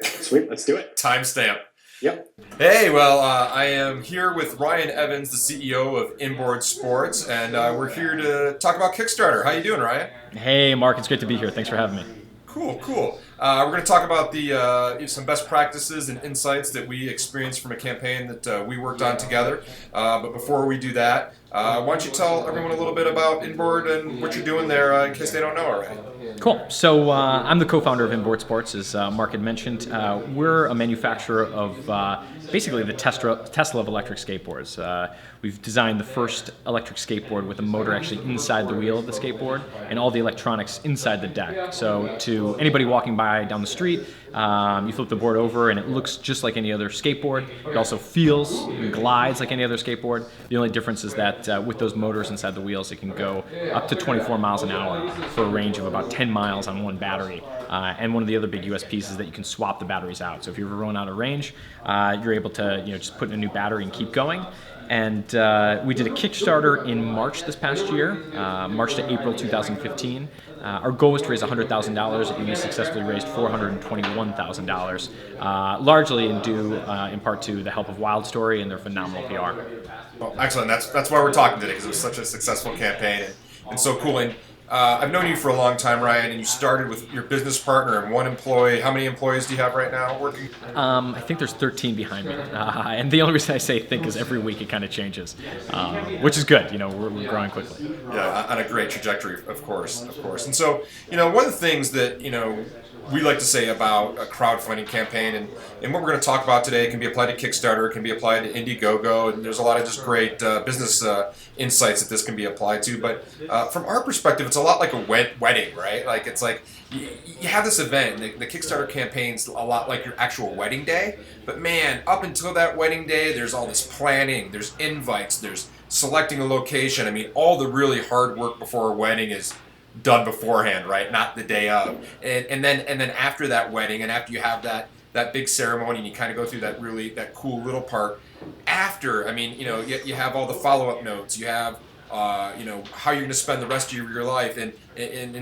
Sweet, let's do it. Timestamp. Yep. Hey, well, I am here with Ryan Evans, the CEO of Inboard Sports, and we're here to talk about Kickstarter. How you doing, Ryan? Hey, Mark, it's great to be here. Thanks for having me. Cool. We're going to talk about the some best practices and insights that we experienced from a campaign that we worked on together. But before we do that, why don't you tell everyone a little bit about Inboard and what you're doing there in case they don't know already? Cool. So I'm the co-founder of Inboard Sports, as Mark had mentioned. We're a manufacturer of basically the Tesla of electric skateboards. We've designed the first electric skateboard with a motor actually inside the wheel of the skateboard and all the electronics inside the deck. So to anybody walking by down the street, you flip the board over and it looks just like any other skateboard. It also feels and glides like any other skateboard. The only difference is that with those motors inside the wheels, it can go up to 24 miles an hour for a range of about 10 miles on one battery. And one of the other big USPs is that you can swap the batteries out. So if you ever run out of range, you're able to just put in a new battery and keep going. And we did a Kickstarter in March this past year, March to April 2015. Our goal was to raise $100,000, and we successfully raised $421,000, largely in part to the help of WILDSTOry and their phenomenal PR. Well, excellent. That's why we're talking today, because it was such a successful campaign and so cool. And I've known you for a long time, Ryan, and you started with your business partner and one employee. How many employees do you have right now working? I think there's 13 behind me, and the only reason I say think is every week it kind of changes, which is good. We're growing quickly. Yeah, on a great trajectory, of course. And so, one of the things that we like to say about a crowdfunding campaign, and what we're going to talk about today can be applied to Kickstarter, it can be applied to Indiegogo, and there's a lot of just great business insights that this can be applied to. But from our perspective, it's a lot like a wedding, right? Like it's like you have this event, the Kickstarter campaign's a lot like your actual wedding day, but man, up until that wedding day, there's all this planning, there's invites, there's selecting a location. I mean, all the really hard work before a wedding is done beforehand, right? Not the day of. And then after that wedding, and after you have that big ceremony, and you kind of go through that cool little part. After, you have all the follow-up notes. You have how you're going to spend the rest of your life, and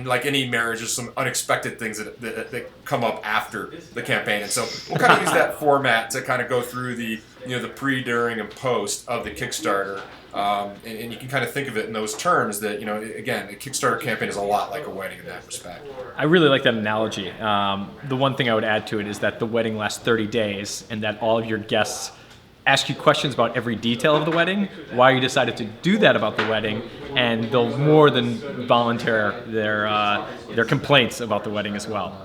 like any marriage, there's some unexpected things that come up after the campaign. And so we'll kind of use that format to kind of go through the pre, during, and post of the Kickstarter. And you can kind of think of it in those terms that, again, a Kickstarter campaign is a lot like a wedding in that respect. I really like that analogy. The one thing I would add to it is that the wedding lasts 30 days and that all of your guests ask you questions about every detail of the wedding, why you decided to do that about the wedding, and they'll more than volunteer their complaints about the wedding as well.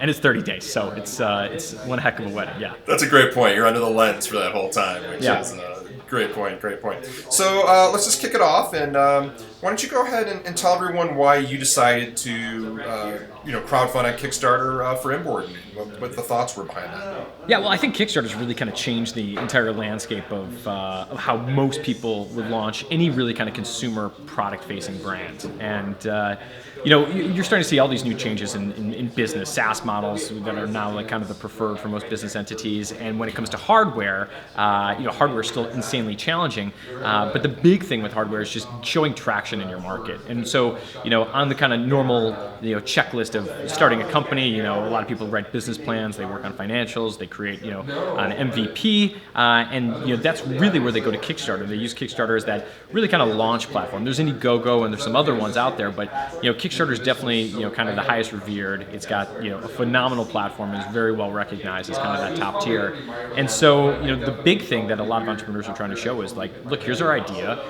And it's 30 days, so it's one heck of a wedding, yeah. That's a great point. You're under the lens for that whole time, which is great point. So let's just kick it off, and why don't you go ahead and tell everyone why you decided to crowdfund on Kickstarter for Inboard, and what the thoughts were behind that. Yeah, well, I think Kickstarter's really kind of changed the entire landscape of how most people would launch any really kind of consumer product-facing brand. And you're starting to see all these new changes in business, SaaS models that are now like kind of the preferred for most business entities. And when it comes to hardware, hardware is still insanely challenging. But the big thing with hardware is just showing traction in your market. And so, on the kind of normal, checklist of starting a company, a lot of people write business plans, they work on financials, they create, an MVP, and that's really where they go to Kickstarter. They use Kickstarter as that really kind of launch platform. There's Indiegogo and there's some other ones out there, but Kickstarter is definitely kind of the highest revered. It's got a phenomenal platform and is very well recognized as kind of that top tier. And so the big thing that a lot of entrepreneurs are trying to show is like, look, here's our idea,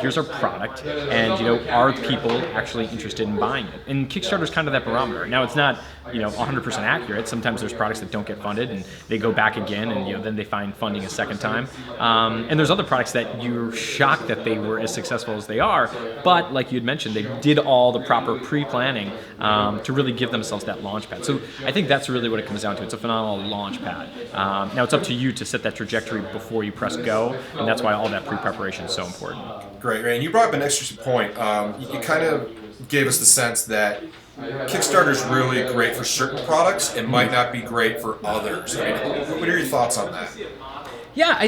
here's our product, and are people actually interested in buying it? And Kickstarter is kind of that barometer. Now it's not 100% accurate. Sometimes there's products that don't get funded and they go back again, and then they find funding a second time. And there's other products that you're shocked that they were as successful as they are, but like you had mentioned, they did all the proper pre-planning to really give themselves that launch pad. So I think that's really what it comes down to. It's a phenomenal launch pad. Now it's up to you to set that trajectory before you press go, and that's why all that pre-preparation is so important. Great. And you brought up an interesting point. You kind of gave us the sense that Kickstarter is really great for certain products and might not be great for others. What are your thoughts on that? Yeah,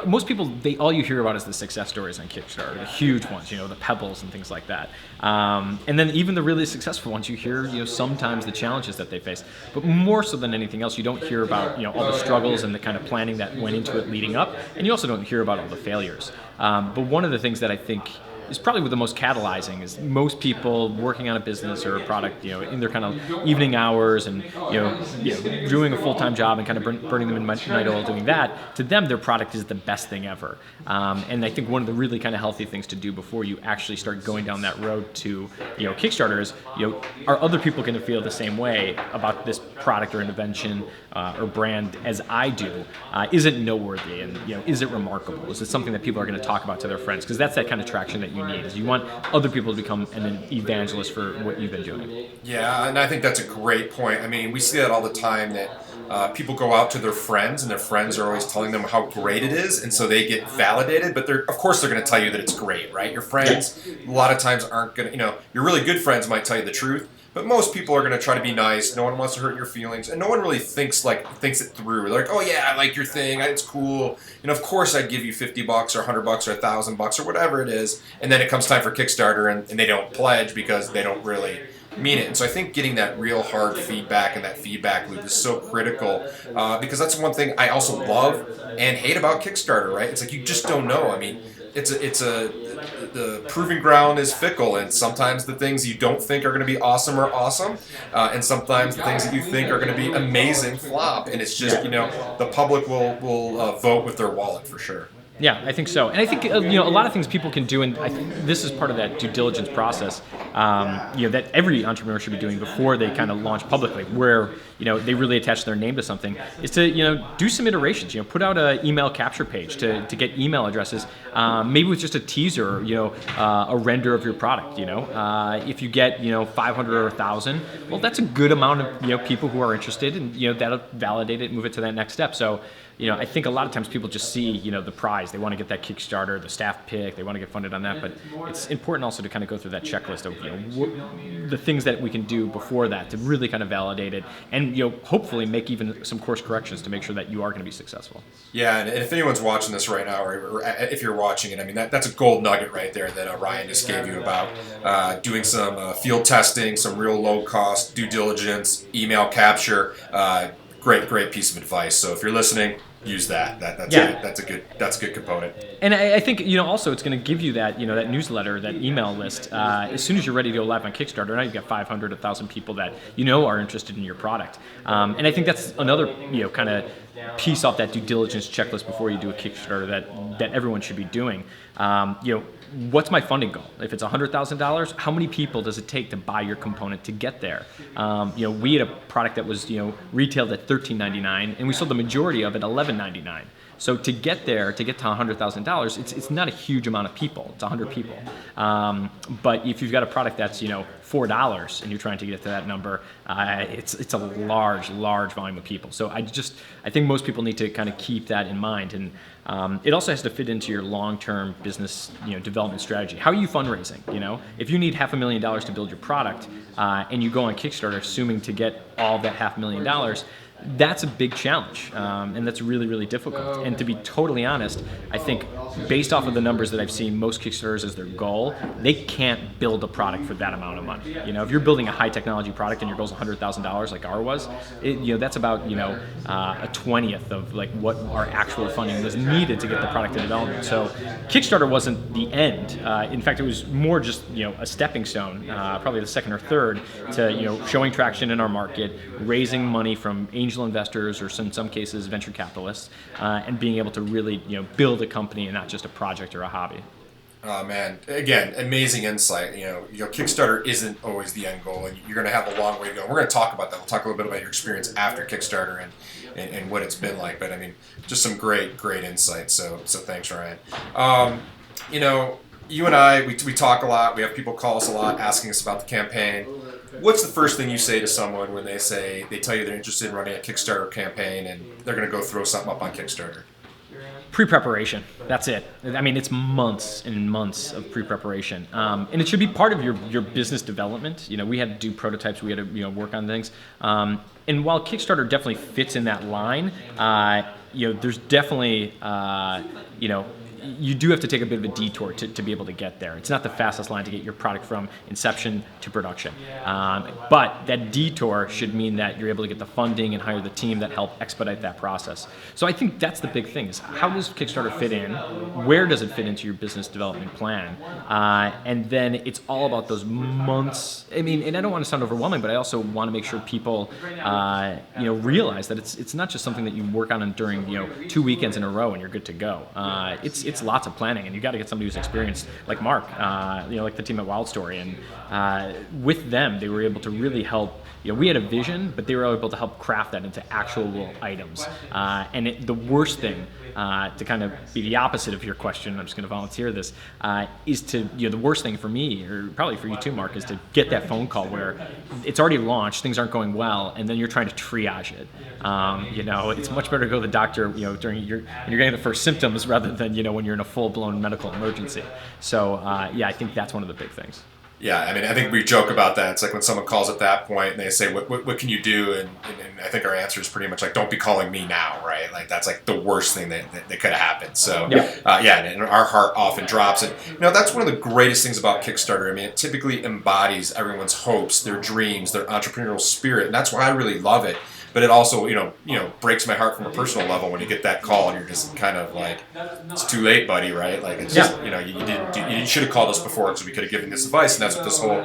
most people, all you hear about is the success stories on Kickstarter, the huge ones, the Pebbles and things like that. And then even the really successful ones, you hear, sometimes the challenges that they face. But more so than anything else, you don't hear about, all the struggles and the kind of planning that went into it leading up. And you also don't hear about all the failures. But one of the things that I think is probably the most catalyzing is most people working on a business or a product, in their kind of evening hours and, doing a full-time job and kind of burning them in midnight oil doing that, to them, their product is the best thing ever. And I think one of the really kind of healthy things to do before you actually start going down that road to, Kickstarter is, are other people going to feel the same way about this product or invention or brand as I do? Is it noteworthy? And, is it remarkable? Is it something that people are going to talk about to their friends? Because that's that kind of traction that you need. Is you want other people to become an evangelist for what you've been doing. Yeah, and I think that's a great point. I mean, we see that all the time that people go out to their friends and their friends are always telling them how great it is, and so they get validated, but of course they're going to tell you that it's great, right? Your friends a lot of times aren't going to, your really good friends might tell you the truth, but most people are going to try to be nice. No one wants to hurt your feelings, and no one really thinks it through. They're like, oh yeah, I like your thing, it's cool. Of course I'd give you $50 or $100 or $1,000 or whatever it is, and then it comes time for Kickstarter, and they don't pledge because they don't really mean it. And so I think getting that real hard feedback and that feedback loop is so critical because that's one thing I also love and hate about Kickstarter, right? It's like you just don't know. I mean, the proving ground is fickle, and sometimes the things you don't think are going to be awesome are awesome, and sometimes the things that you think are going to be amazing flop, and it's just the public will vote with their wallet for sure. Yeah, I think so. And I think, a lot of things people can do, and I think this is part of that due diligence process, that every entrepreneur should be doing before they kind of launch publicly, where, they really attach their name to something, is to, do some iterations, put out an email capture page to get email addresses, maybe with just a teaser, a render of your product, if you get, 500 or 1,000, well, that's a good amount of, people who are interested, and, that'll validate it and move it to that next step. So, I think a lot of times people just see, the prize. They want to get that Kickstarter, the staff pick. They want to get funded on that. But it's important also to kind of go through that checklist of, the things that we can do before that to really kind of validate it and, hopefully make even some course corrections to make sure that you are going to be successful. Yeah, and if anyone's watching this right now, or if you're watching it, I mean, that's a gold nugget right there that Ryan just gave you about doing some field testing, some real low-cost due diligence, email capture. Great piece of advice. So if you're listening, use that. That's a good component. And I think also it's going to give you that that newsletter, that email list. As soon as you're ready to go live on Kickstarter, now you've got 500, 1,000 people that are interested in your product. And I think that's another kind of piece off that due diligence checklist before you do a Kickstarter that everyone should be doing. What's my funding goal? If it's $100,000, how many people does it take to buy your component to get there? We had a product that was retailed at $13.99, and we sold the majority of it $11.99. So to get there, to get to $100,000, it's not a huge amount of people. It's 100 people. But if you've got a product that's $4 and you're trying to get to that number, it's a large volume of people. So I think most people need to kind of keep that in mind, and it also has to fit into your long-term business development strategy. How are you fundraising? If you need $500,000 to build your product and you go on Kickstarter assuming to get all that $500,000, that's a big challenge, and that's really, really difficult. And to be totally honest, I think based off of the numbers that I've seen, most Kickstarters as their goal, they can't build a product for that amount of money. If you're building a high technology product and your goal is $100,000 like ours was, that's about a 20th of like what our actual funding was needed to get the product to development. So Kickstarter wasn't the end. In fact, it was more just a stepping stone, probably the second or third, to showing traction in our market, raising money from angel investors, or in some cases venture capitalists, and being able to really build a company and not just a project or a hobby. Oh man, again, amazing insight. Kickstarter isn't always the end goal, and you're going to have a long way to go. We're going to talk about that. We'll talk a little bit about your experience after Kickstarter and what it's been like. But I mean, just some great insight. So thanks, Ryan. You and I, we talk a lot. We have people call us a lot asking us about the campaign. What's the first thing you say to someone when they tell you they're interested in running a Kickstarter campaign and they're going to go throw something up on Kickstarter? Pre-preparation. That's it. I mean, it's months and months of pre-preparation, and it should be part of your business development. We had to do prototypes. We had to work on things. And while Kickstarter definitely fits in that line, there's definitely you do have to take a bit of a detour to be able to get there. It's not the fastest line to get your product from inception to production. But that detour should mean that you're able to get the funding and hire the team that help expedite that process. So I think that's the big thing is how does Kickstarter fit in? Where does it fit into your business development plan? And then it's all about those months. I mean, and I don't want to sound overwhelming, but I also want to make sure people realize that it's not just something that you work on during 2 weekends in a row and you're good to go. It's lots of planning, and you got to get somebody who's experienced, like Marc, like the team at WILDSTOry, and with them, they were able to really help. We had a vision, but they were able to help craft that into actual items. And the worst thing, to kind of be the opposite of your question, I'm just going to volunteer this, is to, the worst thing for me, or probably for you too, Marc, is to get that phone call where it's already launched, things aren't going well, and then you're trying to triage it. It's much better to go to the doctor, when you're getting the first symptoms rather than, when you're in a full-blown medical emergency. So, I think that's one of the big things. Yeah, I mean, I think we joke about that. It's like when someone calls at that point and they say, what can you do? And I think our answer is pretty much like, don't be calling me now, right? Like, that's like the worst thing that could have happened. So, and our heart often drops. And, that's one of the greatest things about Kickstarter. I mean, it typically embodies everyone's hopes, their dreams, their entrepreneurial spirit. And that's why I really love it. But it also, breaks my heart from a personal level when you get that call and you're just kind of like, it's too late, buddy, right? Like, it's just, you should have called us before because we could have given this advice, and that's what this whole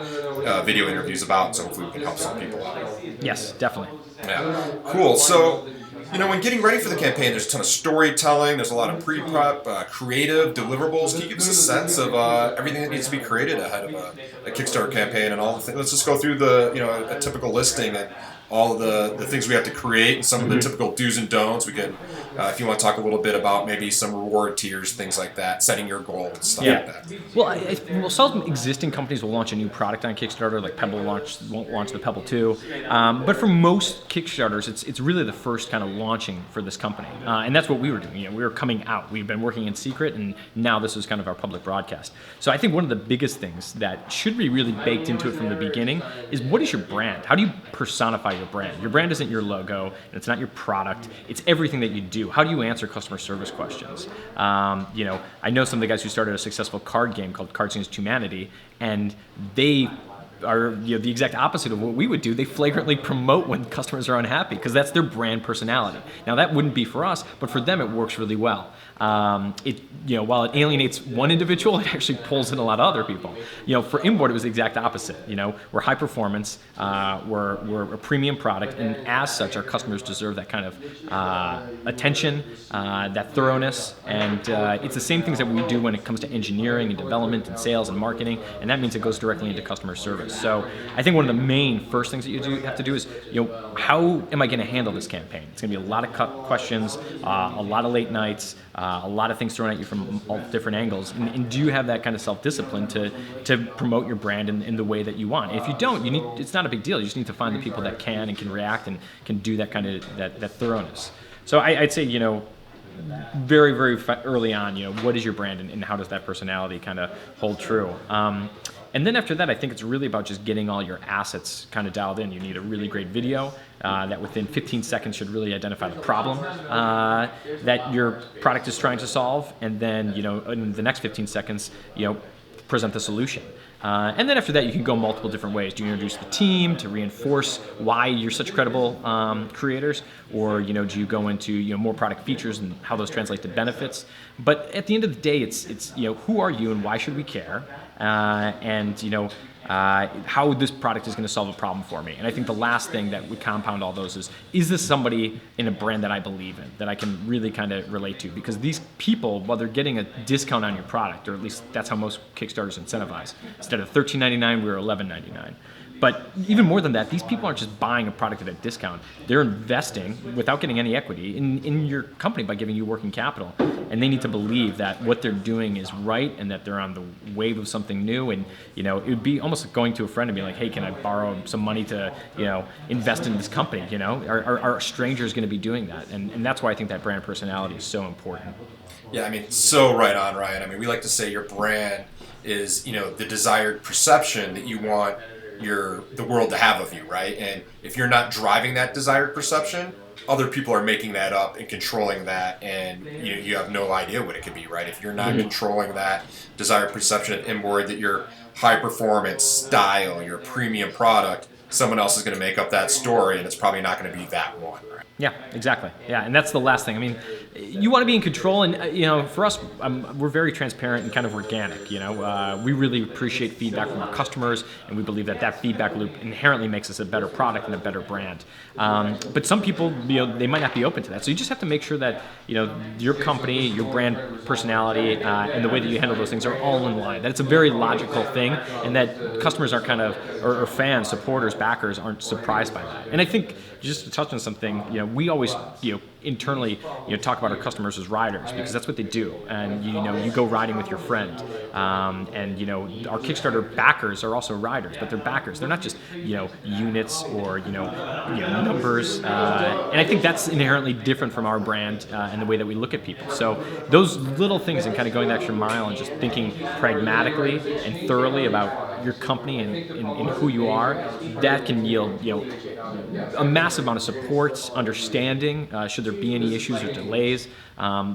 video interview is about. So hopefully we can help some people out. Yes, definitely. Yeah, cool. So, when getting ready for the campaign, there's a ton of storytelling. There's a lot of pre-prep, creative deliverables. Can you give us a sense of everything that needs to be created ahead of a Kickstarter campaign and all the things? Let's just go through a typical listing and all of the things we have to create and some of the typical do's and don'ts. We can, if you want to talk a little bit about maybe some reward tiers, things like that, setting your goals and stuff like that. Well, some existing companies will launch a new product on Kickstarter, like Pebble won't launch the Pebble 2. But for most Kickstarters, it's really the first kind of launching for this company. And that's what we were doing. We were coming out. We've been working in secret, and now this is kind of our public broadcast. So I think one of the biggest things that should be really baked into it from the beginning is, what is your brand? How do you personify your brand? Your brand isn't your logo, and it's not your product. It's everything that you do. How do you answer customer service questions? I know some of the guys who started a successful card game called Cards Against Humanity, and they are the exact opposite of what we would do. They flagrantly promote when customers are unhappy because that's their brand personality. Now that wouldn't be for us, but for them it works really well. While it alienates one individual, it actually pulls in a lot of other people. For Inboard, it was the exact opposite. We're high performance, we're a premium product, and as such, our customers deserve that kind of attention, that thoroughness, and it's the same things that we do when it comes to engineering and development and sales and marketing, and that means it goes directly into customer service. So I think one of the main first things that you have to do is, how am I going to handle this campaign? It's going to be a lot of questions, a lot of late nights, a lot of things thrown at you from all different angles, and do you have that kind of self-discipline to promote your brand in the way that you want? And if you don't, it's not a big deal. You just need to find the people that can and can react and can do that kind of that thoroughness. So I'd say very, very early on, what is your brand and how does that personality kind of hold true? And then after that, I think it's really about just getting all your assets kind of dialed in. You need a really great video that within 15 seconds should really identify the problem that your product is trying to solve. And then, in the next 15 seconds, present the solution. And then after that, you can go multiple different ways. Do you introduce the team to reinforce why you're such credible creators? Or, do you go into, more product features and how those translate to benefits? But at the end of the day, it's who are you and why should we care? How this product is going to solve a problem for me. And I think the last thing that would compound all those is this somebody in a brand that I believe in, that I can really kind of relate to? Because these people, while they're getting a discount on your product, or at least that's how most Kickstarters incentivize. Instead of $13.99, we were $11.99. But even more than that, these people aren't just buying a product at a discount. They're investing without getting any equity in your company by giving you working capital. And they need to believe that what they're doing is right and that they're on the wave of something new. And, it would be almost like going to a friend and being like, hey, can I borrow some money to, invest in this company? Are strangers going to be doing that? And that's why I think that brand personality is so important. Yeah, I mean, so right on, Ryan. I mean, we like to say your brand is, the desired perception that you want the world to have of you, right? And if you're not driving that desired perception, other people are making that up and controlling that, and you have no idea what it could be, right? If you're not controlling that desired perception of Inboard, that your high performance style, your premium product, someone else is going to make up that story, and it's probably not going to be that one, right? Yeah, exactly. Yeah, and that's the last thing. I mean, you want to be in control, and for us, we're very transparent and kind of organic. We really appreciate feedback from our customers, and we believe that feedback loop inherently makes us a better product and a better brand. But some people, they might not be open to that. So you just have to make sure that your company, your brand personality, and the way that you handle those things are all in line. That it's a very logical thing, and that customers are or fans, supporters, backers aren't surprised by that. And I think just to touch on something, we always, internally, talk about our customers as riders, because that's what they do. And you go riding with your friend, and our Kickstarter backers are also riders, but they're backers. They're not just units or numbers. And I think that's inherently different from our brand and the way that we look at people. So those little things and kind of going the extra mile and just thinking pragmatically and thoroughly about your company and who you are, that can yield a massive amount of support, understanding, should there be any issues or delays.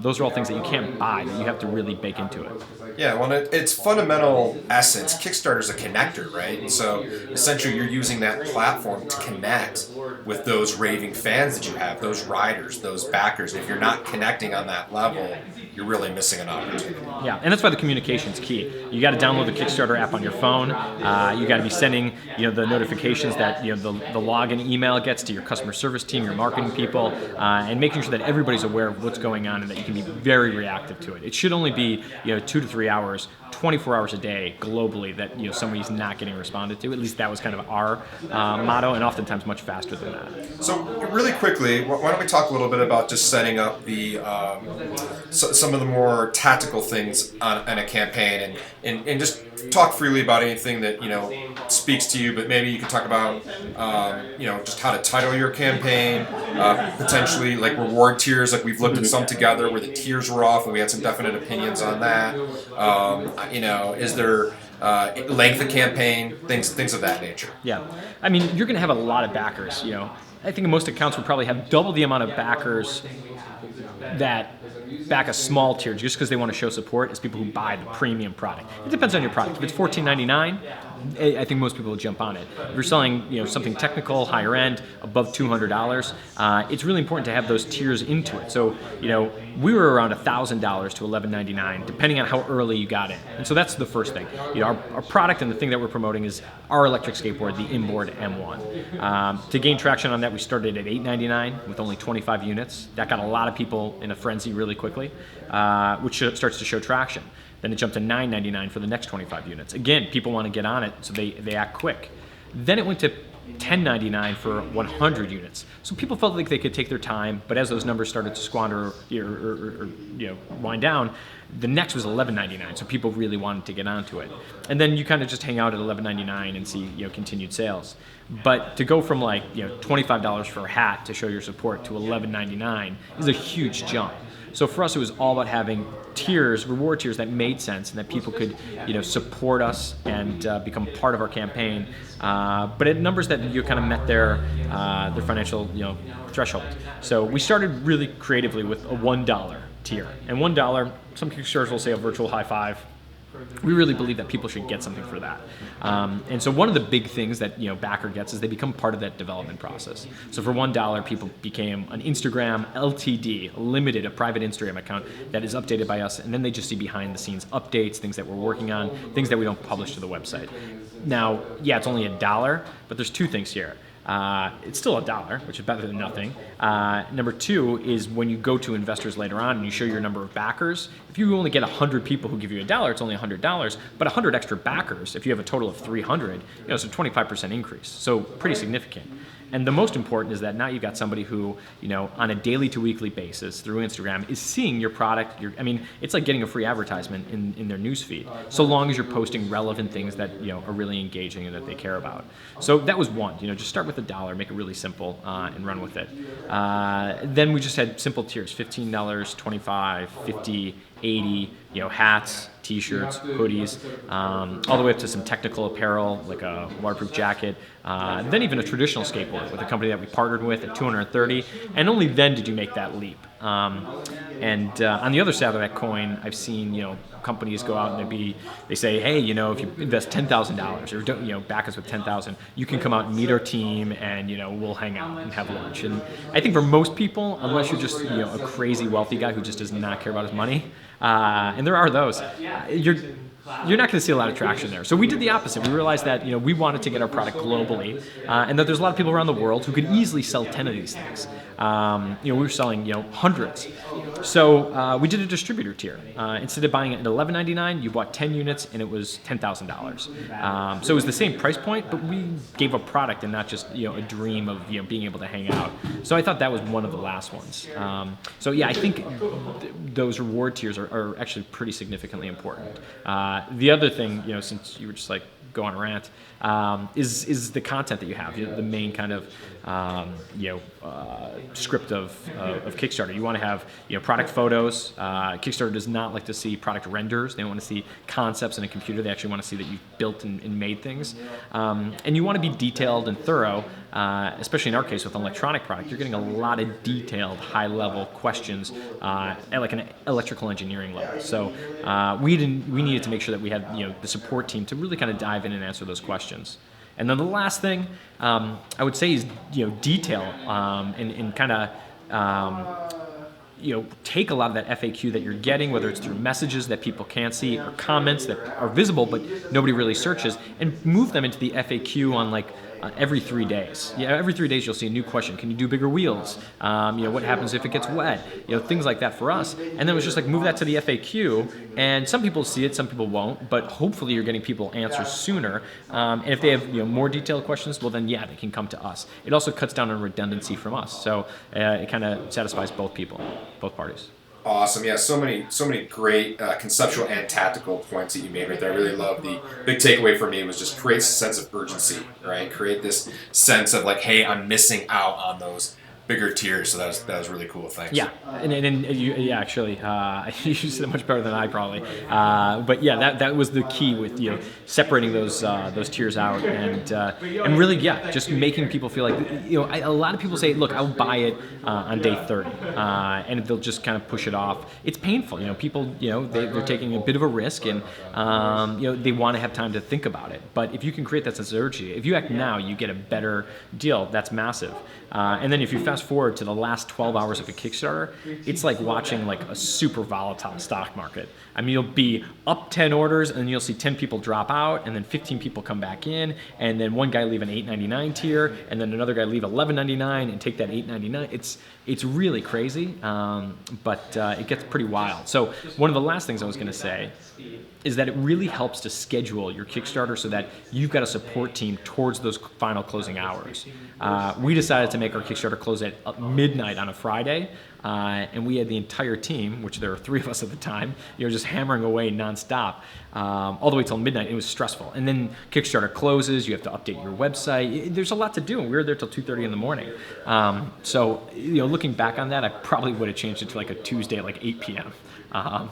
Those are all things that you can't buy, that you have to really bake into it. Yeah, well, its fundamental essence, Kickstarter is a connector, right? And so essentially you're using that platform to connect with those raving fans that you have, those riders, those backers. And if you're not connecting on that level, you're really missing an opportunity. Yeah, and that's why the communication is key. You got to download the Kickstarter app on your phone. You got to be sending the notifications that the login email gets to your customer service team, your marketing people, and making sure that everybody's aware of what's going on and that you can be very reactive to it. It should only be 2 to 3 hours, 24 hours a day globally that somebody's not getting responded to. At least that was kind of our motto, and oftentimes much faster than that. So really quickly, why don't we talk a little bit about just setting up the some of the more tactical things on a campaign, and just talk freely about anything that speaks to you. But maybe you can talk about just how to title your campaign, potentially like reward tiers. Like we've looked at some together where the tiers were off, and we had some definite opinions on that. Is there length of campaign, things of that nature? Yeah, I mean, you're going to have a lot of backers. I think most accounts will probably have double the amount of backers that back a small tier just because they want to show support as people who buy the premium product. It depends on your product. If it's $14.99, I think most people will jump on it. If you're selling something technical, higher end, above $200, it's really important to have those tiers into it. So we were around $1,000 to $11.99, depending on how early you got in. And so that's the first thing. Our product and the thing that we're promoting is our electric skateboard, the Inboard M1. To gain traction on that, we started at $8.99 with only 25 units. That got a lot of people in a frenzy really quickly, which starts to show traction. Then it jumped to $9.99 for the next 25 units. Again, people want to get on it, so they act quick. Then it went to $10.99 for 100 units. So people felt like they could take their time, but as those numbers started to squander or wind down, the next was $11.99. So people really wanted to get onto it. And then you kind of just hang out at $11.99 and see continued sales. But to go from $25 for a hat to show your support to $11.99 is a huge jump. So for us, it was all about having tiers, reward tiers that made sense and that people could, support us and become part of our campaign. But at numbers that kind of met their financial, threshold. So we started really creatively with a $1 tier, and $1. Some Kickstarters will say a virtual high five. We really believe that people should get something for that. And so one of the big things that backer gets is they become part of that development process. So for $1, people became an Instagram LTD, a private Instagram account that is updated by us, and then they just see behind the scenes updates, things that we're working on, things that we don't publish to the website. Now, yeah, it's only $1, but there's two things here. It's still $1, which is better than nothing. Number two is when you go to investors later on and you show your number of backers, if you only get 100 people who give you $1, it's only $100, but 100 extra backers, if you have a total of 300, it's a 25% increase. So pretty significant. And the most important is that now you've got somebody who, on a daily to weekly basis through Instagram is seeing your product. It's like getting a free advertisement in their newsfeed, so long as you're posting relevant things that are really engaging and that they care about. So that was one. Just start with $1, make it really simple, and run with it. Then we just had simple tiers: $15, $25, $50, $80. Hats, T-shirts, hoodies, all the way up to some technical apparel like a waterproof jacket. Then even a traditional skateboard with a company that we partnered with at $230, and only then did you make that leap. And on the other side of that coin, I've seen companies go out and they say, hey, if you invest $10,000 or don't back us with $10,000, you can come out and meet our team and we'll hang out and have lunch. And I think for most people, unless you're just a crazy wealthy guy who just does not care about his money, and there are those, you're not going to see a lot of traction there. So we did the opposite. We realized that we wanted to get our product globally, and that there's a lot of people around the world who could easily sell 10 of these things. We were selling hundreds. So we did a distributor tier. Instead of buying it at $11.99, you bought 10 units and it was $10,000. So it was the same price point, but we gave a product and not just a dream of being able to hang out. So I thought that was one of the last ones. So yeah, I think those reward tiers are actually pretty significantly important. The other thing, since you were just like go on a rant, is the content that you have. The main kind of script of Kickstarter. You want to have product photos. Kickstarter does not like to see product renders. They want to see concepts in a computer. They actually want to see that you've built and made things. And you want to be detailed and thorough. Especially in our case with an electronic product, you're getting a lot of detailed, high-level questions at like an electrical engineering level. So we needed to make sure that we had the support team to really kind of dive in and answer those questions. And then the last thing I would say is detail and kind of take a lot of that FAQ that you're getting, whether it's through messages that people can't see or comments that are visible but nobody really searches, and move them into the FAQ on like every 3 days. Every 3 days you'll see a new question. Can you do bigger wheels? What happens if it gets wet? Things like that for us. And then it was just like move that to the FAQ, and some people see it, some people won't, but hopefully you're getting people answers sooner. And if they have more detailed questions, well then they can come to us. It also cuts down on redundancy from us, so it kind of satisfies both parties. Awesome. Yeah, so many great conceptual and tactical points that you made right there. I really love the big takeaway for me was just create a sense of urgency, right? Create this sense of like, hey, I'm missing out on those bigger tiers. So that was really cool. Thanks. Yeah, and you actually you said it much better than I probably. But yeah, that was the key with separating those tiers out and really just making people feel like a lot of people say, look, I'll buy it on day 30, and they'll just kind of push it off. It's painful. People they're taking a bit of a risk, and they want to have time to think about it. But if you can create that sense of urgency, if you act now, you get a better deal. That's massive. And then if you fast forward to the last 12 hours of a Kickstarter, it's like watching like a super volatile stock market. I mean, you'll be up 10 orders and then you'll see 10 people drop out and then 15 people come back in, and then one guy leave an $8.99 tier and then another guy leave $11.99 and take that $8.99. It's really crazy, but it gets pretty wild. So one of the last things I was going to say is that it really helps to schedule your Kickstarter so that you've got a support team towards those final closing hours. We decided to make our Kickstarter close at midnight on a Friday, and we had the entire team, which there were 3 of us at the time, just hammering away nonstop, all the way till midnight. It was stressful. And then Kickstarter closes, you have to update your website. There's a lot to do, and we were there till 2:30 in the morning. So looking back on that, I probably would have changed it to like a Tuesday at like 8 p.m.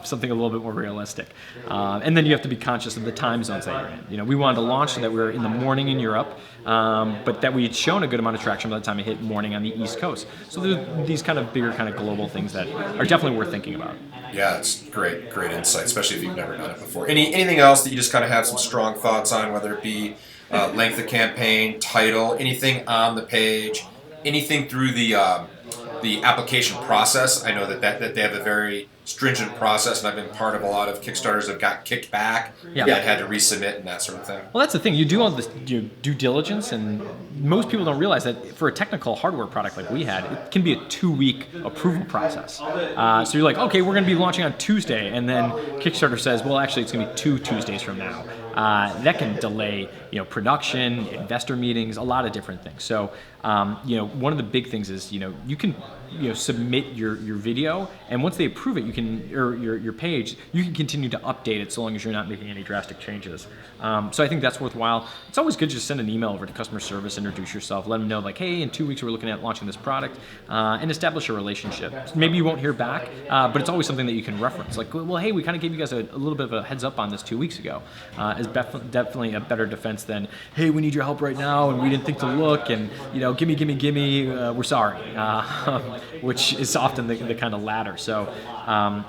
Something a little bit more realistic. And then you have to be conscious of the time zones that you're in. We wanted to launch so that we were in the morning in Europe, but that we had shown a good amount of traction by the time it hit morning on the East Coast. So there's these kind of bigger kind of global things that are definitely worth thinking about. Yeah, it's great insight, especially if you've never done it before. Anything else that you just kind of have some strong thoughts on, whether it be length of campaign, title, anything on the page, anything through the the application process. I know that they have a very stringent process, and I've been part of a lot of Kickstarters that got kicked back, that had to resubmit and that sort of thing. Well, that's the thing. You do all this due diligence, and most people don't realize that for a technical hardware product like we had, it can be a 2-week approval process. So you're like, okay, we're going to be launching on Tuesday, and then Kickstarter says, well, actually, it's going to be 2 Tuesdays from now. That can delay, production, investor meetings, a lot of different things. So, one of the big things is, you can, submit your video, and once they approve it, you can, or your page, you can continue to update it so long as you're not making any drastic changes. So I think that's worthwhile. It's always good to just send an email over to customer service, introduce yourself, let them know like, hey, in 2 weeks we're looking at launching this product, and establish a relationship. Maybe you won't hear back, but it's always something that you can reference. Like, well, hey, we kind of gave you guys a little bit of a heads up on this 2 weeks ago. Is definitely a better defense than, hey, we need your help right now, and we didn't think to look, and gimme, we're sorry, which is often the kind of latter. So,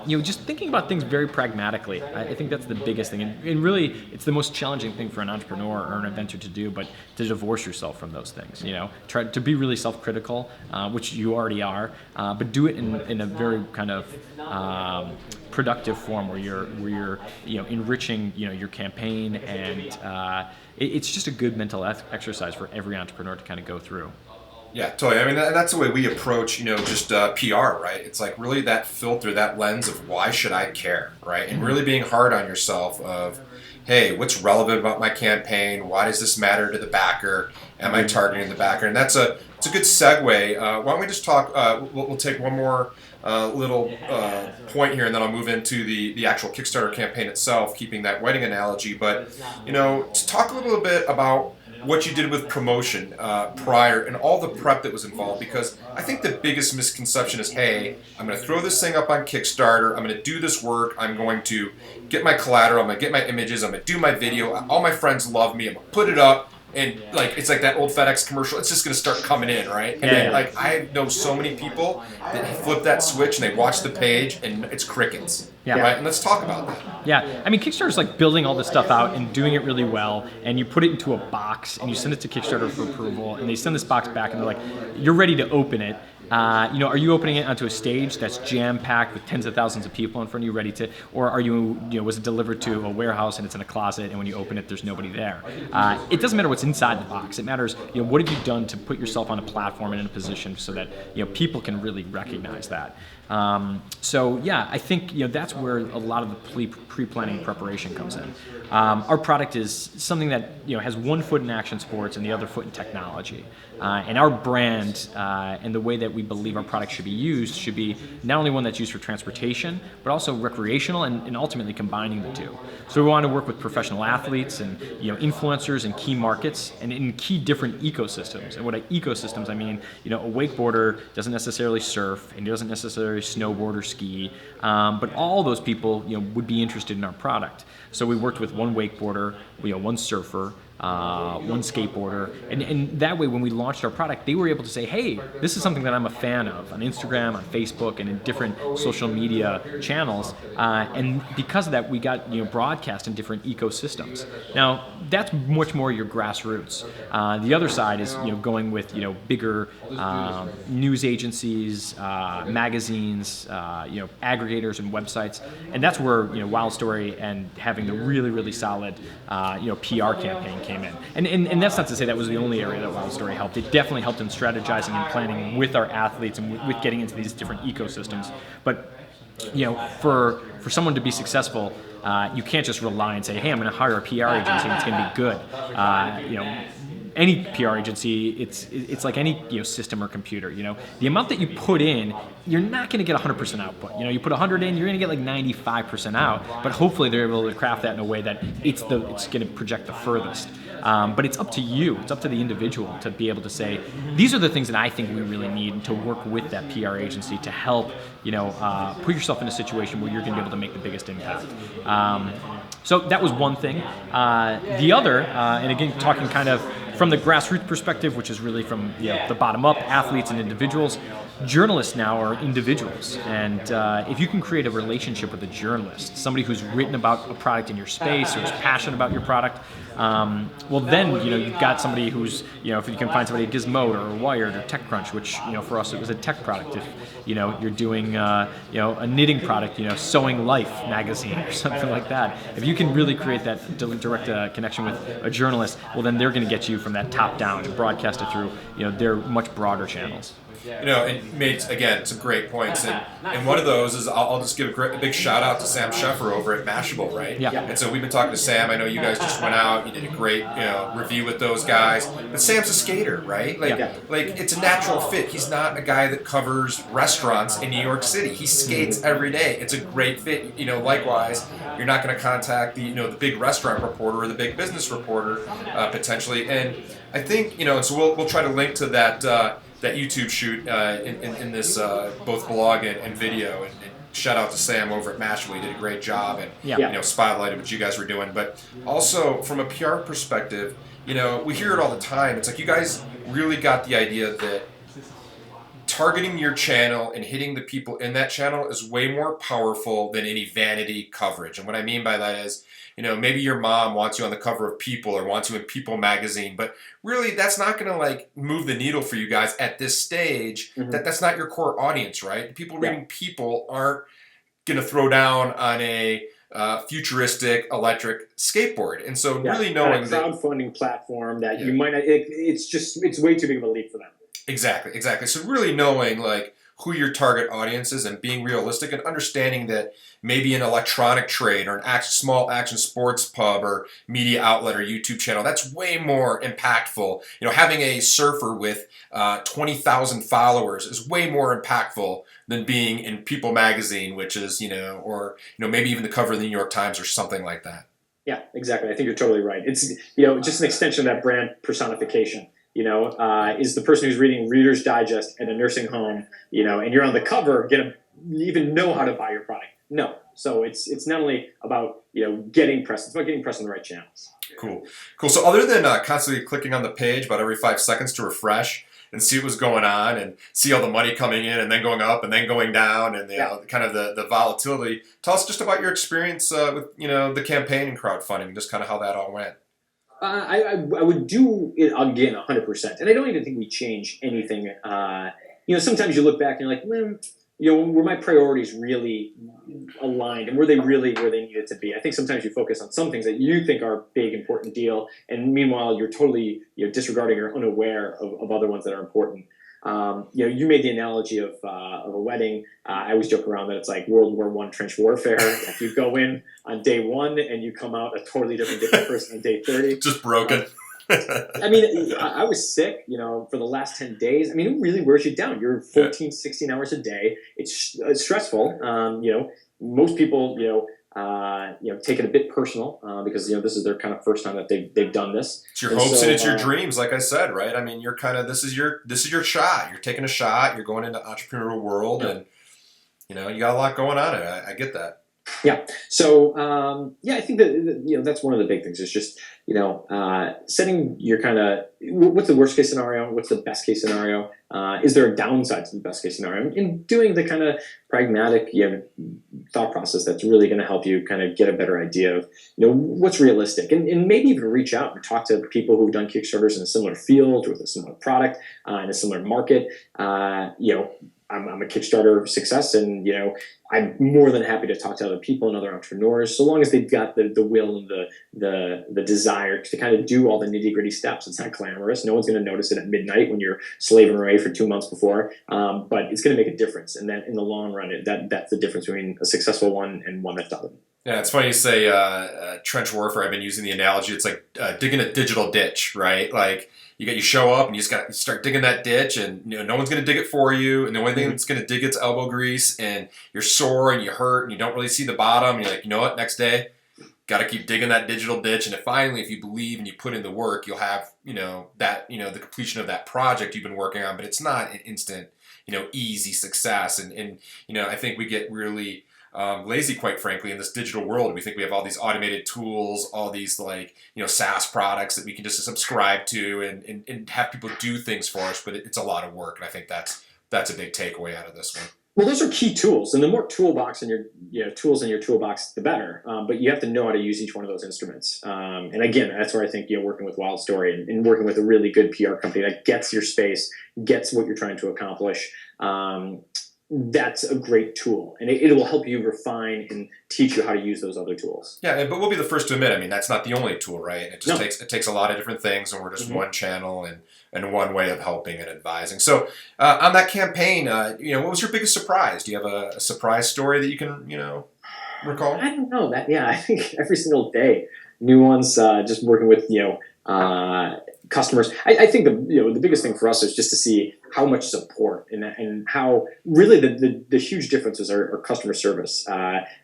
just thinking about things very pragmatically, I think that's the biggest thing, and really, it's the most challenging thing for an entrepreneur or an inventor to do, but to divorce yourself from those things. Try to be really self-critical, which you already are, but do it in a very kind of productive form where you're enriching your campaign, and it's just a good mental exercise for every entrepreneur to kind of go through. Yeah, totally. I mean, that's the way we approach, just PR, right? It's like really that filter, that lens of why should I care, right? And really being hard on yourself of, hey, what's relevant about my campaign? Why does this matter to the backer? Am I targeting the backer? And it's a good segue. Why don't we just talk? We'll take one more little point here, and then I'll move into the actual Kickstarter campaign itself, keeping that wedding analogy. But to talk a little bit about what you did with promotion prior and all the prep that was involved, because I think the biggest misconception is, hey, I'm going to throw this thing up on Kickstarter, I'm going to do this work, I'm going to get my collateral, I'm going to get my images, I'm going to do my video, all my friends love me, I'm going to put it up, and it's like that old FedEx commercial, it's just going to start coming in, right? And then, I know so many people that flip that switch and they watch the page and it's crickets. Yeah. Right? And let's talk about that. Yeah. I mean, Kickstarter's like building all this stuff out and doing it really well, and you put it into a box and you send it to Kickstarter for approval, and they send this box back and they're like, you're ready to open it. Are you opening it onto a stage that's jam-packed with tens of thousands of people in front of you ready to, or are you, was it delivered to a warehouse and it's in a closet, and when you open it, there's nobody there? It doesn't matter what's inside the box. It matters, what have you done to put yourself on a platform and in a position so that, people can really recognize that. I think, that's where a lot of the pre-planning preparation comes in. Our product is something that, has one foot in action sports and the other foot in technology. And our brand and the way that we believe our product should be used should be not only one that's used for transportation, but also recreational and ultimately combining the two. So we want to work with professional athletes and influencers in key markets and in key different ecosystems. And what ecosystems I mean, a wakeboarder doesn't necessarily surf and doesn't necessarily snowboard or ski, but all those people would be interested in our product. So we worked with one wakeboarder, one surfer, one skateboarder, and that way when we launched our product, they were able to say, hey, this is something that I'm a fan of on Instagram, on Facebook, and in different social media channels, and because of that, we got broadcast in different ecosystems. Now, that's much more your grassroots. The other side is going with bigger news agencies, magazines, aggregators and websites, and that's where WILDSTORY and having the really, really solid PR campaign came in. And that's not to say that was the only area that WILDSTORY helped. It definitely helped in strategizing and planning with our athletes and with getting into these different ecosystems. But for someone to be successful, you can't just rely and say, hey, I'm going to hire a PR agency and it's going to be good. Any PR agency, it's like any system or computer. The amount that you put in, you're not going to get 100% output. You put 100 in, you're going to get like 95% out. But hopefully they're able to craft that in a way that it's going to project the furthest. But it's up to you. It's up to the individual to be able to say, these are the things that I think we really need to work with that PR agency to help. Put yourself in a situation where you're going to be able to make the biggest impact. So that was one thing. The other, and again, talking kind of from the grassroots perspective, which is really from the bottom up, athletes and individuals, journalists now are individuals, and if you can create a relationship with a journalist, somebody who's written about a product in your space or is passionate about your product, well then you've got somebody who's if you can find somebody at Gizmodo or Wired or TechCrunch, which for us it was a tech product. If you're doing a knitting product, Sewing Life magazine or something like that. If you can really create that direct connection with a journalist, well then they're going to get you from that top down and broadcast it through their much broader channels. And made, again, some great points. And one of those is, I'll just give a big shout out to Sam Sheffer over at Mashable, right? Yeah. And so we've been talking to Sam. I know you guys just went out, you did a great review with those guys. But Sam's a skater, right? Like it's a natural fit. He's not a guy that covers restaurants in New York City. He skates every day. It's a great fit. Likewise, you're not going to contact the big restaurant reporter or the big business reporter potentially. And I think, so we'll try to link to that YouTube shoot in this both blog and video, and shout out to Sam over at Mashable. He did a great job and spotlighted what you guys were doing. But also from a PR perspective, we hear it all the time. It's like you guys really got the idea that targeting your channel and hitting the people in that channel is way more powerful than any vanity coverage. And what I mean by that is, maybe your mom wants you on the cover of People or wants you in People magazine, but really that's not going to move the needle for you guys at this stage. That's not your core audience, right? The people reading People aren't going to throw down on a futuristic electric skateboard. And so really knowing a crowdfunding platform that you might not, it's way too big of a leap for them. Exactly. So really knowing who your target audience is and being realistic and understanding that maybe an electronic trade or an small action sports pub or media outlet or YouTube channel, that's way more impactful. Having a surfer with 20,000 followers is way more impactful than being in People magazine, which is, or maybe even the cover of the New York Times or something like that. Yeah, exactly. I think you're totally right. It's, just an extension of that brand personification. Is the person who's reading Reader's Digest at a nursing home, and you're on the cover, going to even know how to buy your product? No. So it's not only about, getting press, it's about getting press on the right channels. Cool. So other than constantly clicking on the page about every 5 seconds to refresh and see what's going on and see all the money coming in and then going up and then going down and kind of the volatility, tell us just about your experience with, the campaign and crowdfunding, just kind of how that all went. I would do it again 100%, and I don't even think we change anything. Sometimes you look back and you're like, were my priorities really aligned, and were they really where they needed to be? I think sometimes you focus on some things that you think are a big, important deal, and meanwhile you're totally disregarding or unaware of other ones that are important. You made the analogy of a wedding. I always joke around that it's like World War I trench warfare. If you go in on day 1 and you come out a totally different person on day 30. Just broken. I mean, I was sick, for the last 10 days. I mean, it really wears you down. You're 14, 16 hours a day. It's stressful. Most people, take it a bit personal because this is their kind of first time that they've done this. It's your hopes and it's your dreams, like I said, right? I mean, you're kind of this is your shot. You're taking a shot. You're going into the entrepreneurial world, and you got a lot going on. I get that. Yeah. So I think that that's one of the big things. Is just setting your kind of what's the worst case scenario, what's the best case scenario. Is there a downside to the best case scenario? And doing the kind of pragmatic thought process that's really going to help you kind of get a better idea of what's realistic, and maybe even reach out and talk to people who've done Kickstarters in a similar field with a similar product in a similar market. I'm a Kickstarter success, and I'm more than happy to talk to other people and other entrepreneurs, so long as they've got the will and the desire to kind of do all the nitty gritty steps. It's not glamorous. No one's going to notice it at midnight when you're slaving away for 2 months before, but it's going to make a difference. And then in the long run, that's the difference between a successful one and one that doesn't. Yeah, it's funny you say trench warfare. I've been using the analogy. It's like digging a digital ditch, right? Like you show up and you just got to start digging that ditch, and no one's going to dig it for you, and the only thing that's going to dig it's elbow grease, and you're sore and you hurt and you don't really see the bottom. And you're like, what? Next day, got to keep digging that digital ditch, and finally, if you believe and you put in the work, you'll have that the completion of that project you've been working on. But it's not an instant easy success, and I think we get really lazy, quite frankly, in this digital world. We think we have all these automated tools, all these SaaS products that we can just subscribe to and have people do things for us, but it's a lot of work, and I think that's that's a big takeaway out of this one. Well, those are key tools, and the more toolbox in your tools in your toolbox, the better. But you have to know how to use each one of those instruments. And again, that's where I think working with WILDSTORY and working with a really good PR company that gets your space, gets what you're trying to accomplish. That's a great tool, and it will help you refine and teach you how to use those other tools. Yeah, but we'll be the first to admit, I mean, that's not the only tool, right? It just takes a lot of different things, and we're just one channel and one way of helping and advising. So on that campaign, what was your biggest surprise? Do you have a surprise story that you can, recall? I don't know that. Yeah, I think every single day, new ones. Just working with customers. I think the biggest thing for us is just to see how much support and how really the huge differences are customer service.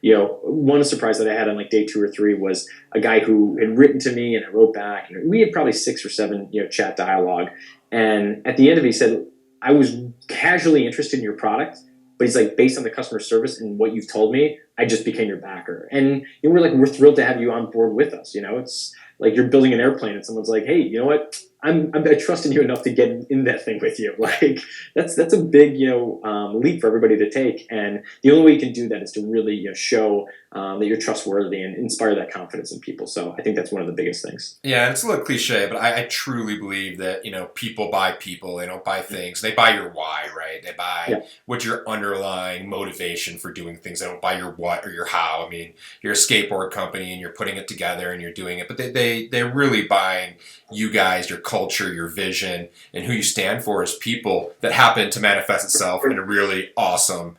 One surprise that I had on like day 2 or 3 was a guy who had written to me, and I wrote back, and we had probably 6 or 7 chat dialogue. And at the end of it, he said, I was casually interested in your product, but he's like, based on the customer service and what you've told me, I just became your backer. And we're thrilled to have you on board with us. It's like you're building an airplane and someone's like, hey, you know what? I'm trusting you enough to get in that thing with you. Like that's a big leap for everybody to take. And the only way you can do that is to really show that you're trustworthy and inspire that confidence in people. So I think that's one of the biggest things. Yeah, and it's a little cliche, but I truly believe that people buy people. They don't buy things. They buy your why, right? They buy what's your underlying motivation for doing things. They don't buy your what or your how. I mean, you're a skateboard company and you're putting it together and you're doing it, but they're really buying you guys, your culture, your vision, and who you stand for as people that happen to manifest itself in a really awesome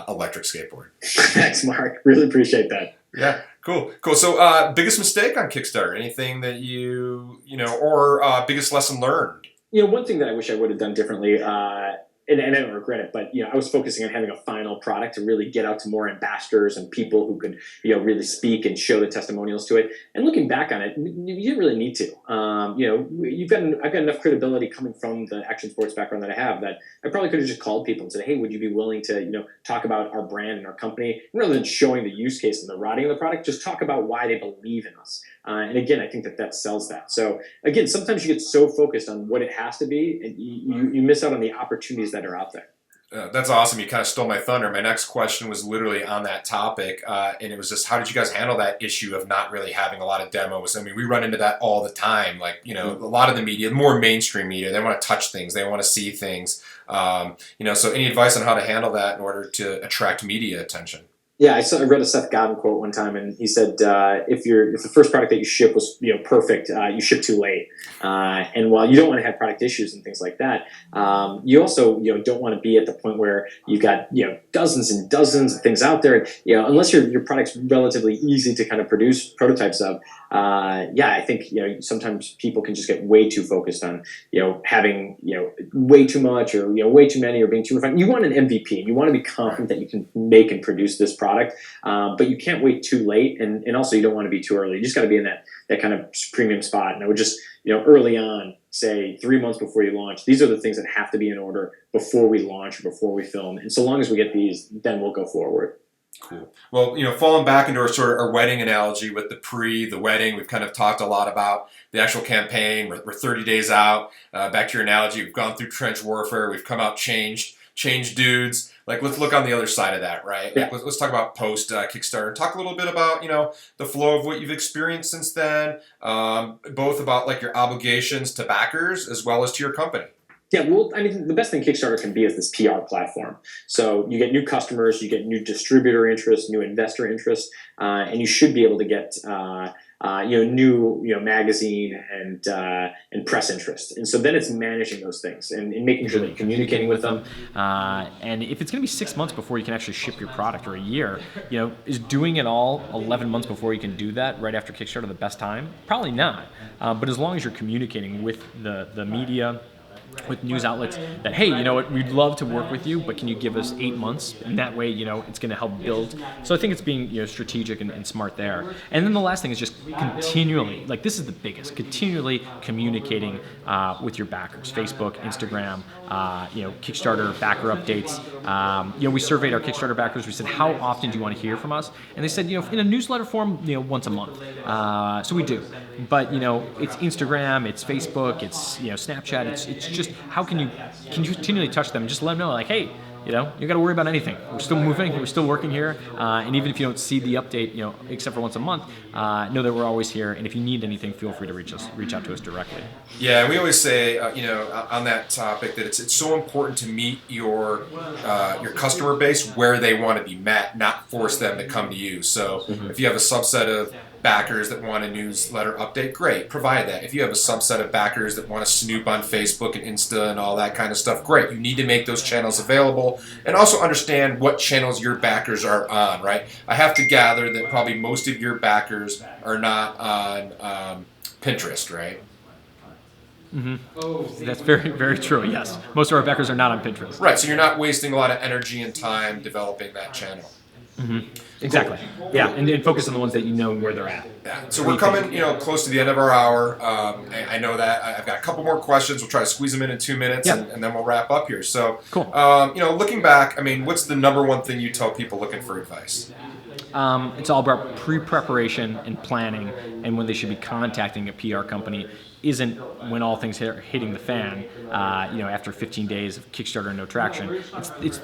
electric skateboard. Thanks, Mark. Really appreciate that. Yeah, cool. So, biggest mistake on Kickstarter? Anything that or biggest lesson learned? One thing that I wish I would have done differently, and I don't regret it, but I was focusing on having a final product to really get out to more ambassadors and people who could really speak and show the testimonials to it. And looking back on it, you didn't really need to. I've got enough credibility coming from the action sports background that I have that I probably could have just called people and said, hey, would you be willing to talk about our brand and our company, rather than showing the use case and the writing of the product? Just talk about why they believe in us. And again, I think that sells that. So again, sometimes you get so focused on what it has to be, and you miss out on the opportunities that are out there. That's awesome. You kind of stole my thunder. My next question was literally on that topic, and it was just, how did you guys handle that issue of not really having a lot of demos? I mean, we run into that all the time. Like, a lot of the media, more mainstream media, they want to touch things, they want to see things. So any advice on how to handle that in order to attract media attention? Yeah, I read a Seth Godin quote one time, and he said, if the first product that you ship was perfect, you ship too late. And while you don't want to have product issues and things like that, you also don't want to be at the point where you've got dozens and dozens of things out there. Unless your product's relatively easy to kind of produce prototypes of. I think sometimes people can just get way too focused on having way too much or way too many or being too refined. You want an MVP. You want to be confident that you can make and produce this product, but you can't wait too late, and also you don't want to be too early. You just got to be in that kind of premium spot. And I would just early on, say 3 months before you launch, these are the things that have to be in order before we launch or before we film. And so long as we get these, then we'll go forward. Cool. Well, falling back into our wedding analogy with the wedding, we've kind of talked a lot about the actual campaign. We're 30 days out. Back to your analogy, we've gone through trench warfare. We've come out changed dudes. Like, let's look on the other side of that, right? Yeah. Like, let's talk about post Kickstarter. Talk a little bit about, the flow of what you've experienced since then, both about like your obligations to backers as well as to your company. Yeah, well, I mean, the best thing Kickstarter can be is this PR platform. So you get new customers, you get new distributor interest, new investor interest, and you should be able to get new magazine and press interest. And so then it's managing those things and making sure that you're communicating with them. And if it's going to be 6 months before you can actually ship your product, or a year, is doing it all 11 months before you can do that right after Kickstarter the best time? Probably not. But as long as you're communicating with the media, with news outlets, that, hey, we'd love to work with you, but can you give us 8 months? And that way, it's going to help build. So I think it's being, strategic and smart there. And then the last thing is just continually, like, this is the biggest, continually communicating with your backers, Facebook, Instagram, Kickstarter backer updates. We surveyed our Kickstarter backers. We said, how often do you want to hear from us? And they said, in a newsletter form, once a month. So we do. But, it's Instagram, it's Facebook, it's, Snapchat. It's just just how can you continually touch them and just let them know, like, hey, you don't got to worry about anything. We're still moving. We're still working here. And even if you don't see the update, except for once a month, know that we're always here. And if you need anything, feel free to reach out to us directly. Yeah, we always say, on that topic, that it's so important to meet your customer base where they want to be met, not force them to come to you. So if you have a subset of backers that want a newsletter update, great, provide that. If you have a subset of backers that want to snoop on Facebook and Insta and all that kind of stuff, great. You need to make those channels available and also understand what channels your backers are on, right? I have to gather that probably most of your backers are not on Pinterest, right? That's very, very true, yes. Most of our backers are not on Pinterest. Right, so you're not wasting a lot of energy and time developing that channel. Exactly. Yeah, and focus on the ones that you know where they're at. Yeah. So we're coming, close to the end of our hour. I know that I've got a couple more questions. We'll try to squeeze them in 2 minutes, and then we'll wrap up here. So, cool. Looking back, I mean, what's the number one thing you tell people looking for advice? It's all about pre-preparation and planning, and when they should be contacting a PR company isn't when all things are hitting the fan. After 15 days of Kickstarter and no traction, it's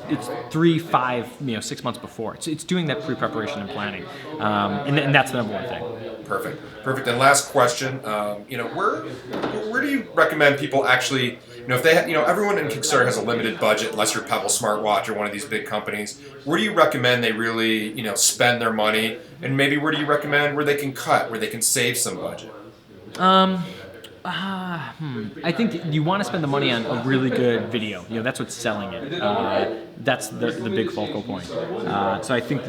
3, 5, 6 months before. It's doing that pre-preparation and planning, and that's the number one thing. Perfect. And last question, where do you recommend people actually, if they, everyone in Kickstarter has a limited budget, unless you're Pebble Smartwatch or one of these big companies. Where do you recommend they really, spend their money, and maybe where do you recommend where they can cut, where they can save some budget? I think you want to spend the money on a really good video. That's what's selling it. That's the big focal point. So I think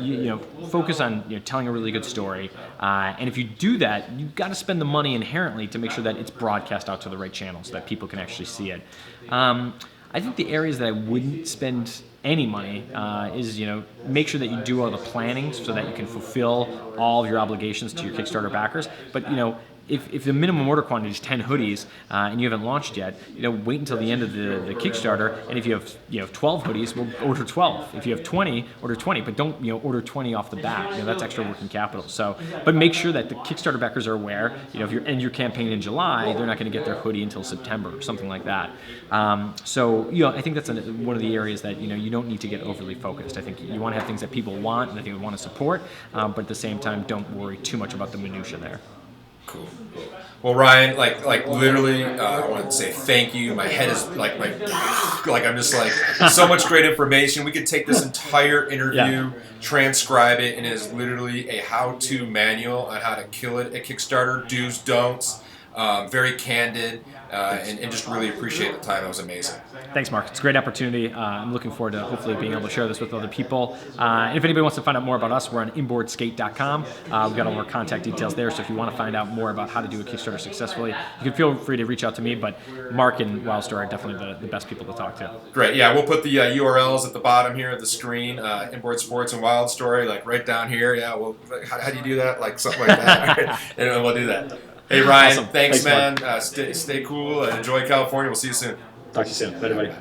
focus on telling a really good story. And if you do that, you've got to spend the money inherently to make sure that it's broadcast out to the right channels so that people can actually see it. I think the areas that I wouldn't spend any money is make sure that you do all the planning so that you can fulfill all of your obligations to your Kickstarter backers. But if the minimum order quantity is 10 hoodies and you haven't launched yet, wait until the end of the Kickstarter. And if you have 12 hoodies, well, order 12. If you have 20, order 20. But don't order 20 off the bat. That's extra working capital. So, but make sure that the Kickstarter backers are aware. If you end your campaign in July, they're not going to get their hoodie until September or something like that. I think that's one of the areas that you don't need to get overly focused. I think you want to have things that people want and that they want to support, but at the same time, don't worry too much about the minutia there. Cool. Well, Ryan, like literally, I want to say thank you. My head is like I'm just like so much great information. We could take this entire interview, transcribe it, and it is literally a how-to manual on how to kill it at Kickstarter, do's, don'ts. Very candid, and just really appreciate the time. That was amazing. Thanks, Mark. It's a great opportunity. I'm looking forward to hopefully being able to share this with other people. And if anybody wants to find out more about us, we're on inboardskate.com. We've got all our contact details there, so if you want to find out more about how to do a Kickstarter successfully, you can feel free to reach out to me, but Mark and WILDSTORY are definitely the best people to talk to. Great. Yeah, we'll put the URLs at the bottom here of the screen, Inboard Sports and WILDSTORY, right down here. Yeah, well, how do you do that? Something like that. And we'll do that. Hey, Ryan, awesome. Thanks man. Stay cool and enjoy California. We'll see you soon. Talk to you soon. Bye, everybody.